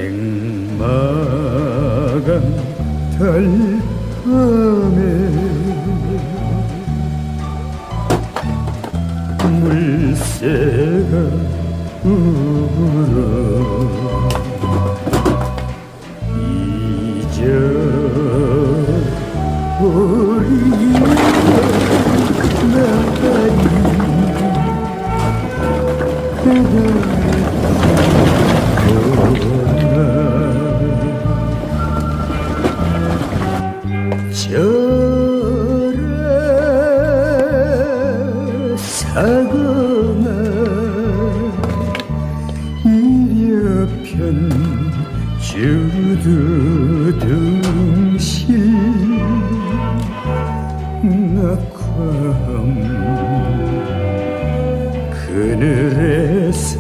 맹마감 달밤에 물새가 울어 잊어버린 저래 사거나 이려편 주두둥실 낙화함 그늘에서